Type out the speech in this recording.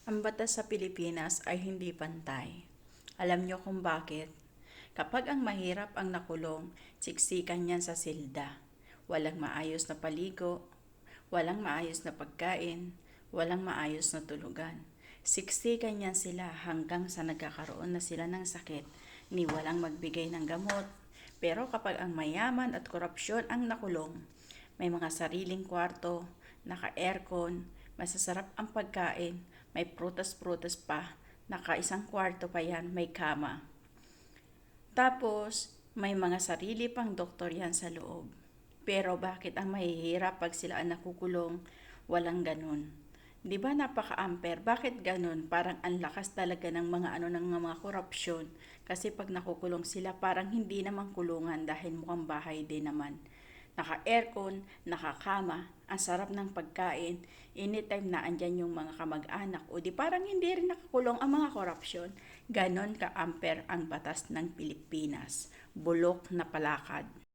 Ang batas sa Pilipinas ay hindi pantay. Alam niyo kung bakit? Kapag ang mahirap ang nakulong, siksikan niyan sa silda. Walang maayos na paligo, walang maayos na pagkain, walang maayos na tulugan. Siksikan niyan sila hanggang sa nagkakaroon na sila ng sakit, ni walang magbigay ng gamot. Pero kapag ang mayaman at korupsyon ang nakulong, may mga sariling kwarto, naka-aircon, masasarap ang pagkain, may prutas-prutas pa, naka-isang kwarto pa yan, may kama. Tapos, may mga sarili pang doktor yan sa loob. Pero bakit ang mahihirap pag sila ang nakukulong? Walang ganun. Di ba napaka-amper? Bakit ganun? Parang ang lakas talaga ng mga korupsyon. Kasi pag nakukulong sila, parang hindi naman kulungan dahil mukhang bahay din naman. Naka-aircon, nakakama, ang sarap ng pagkain, anytime na andyan yung mga kamag-anak, o di parang hindi rin nakakulong ang mga korupsyon. Ganon ka-amper ang batas ng Pilipinas. Bulok na palakad.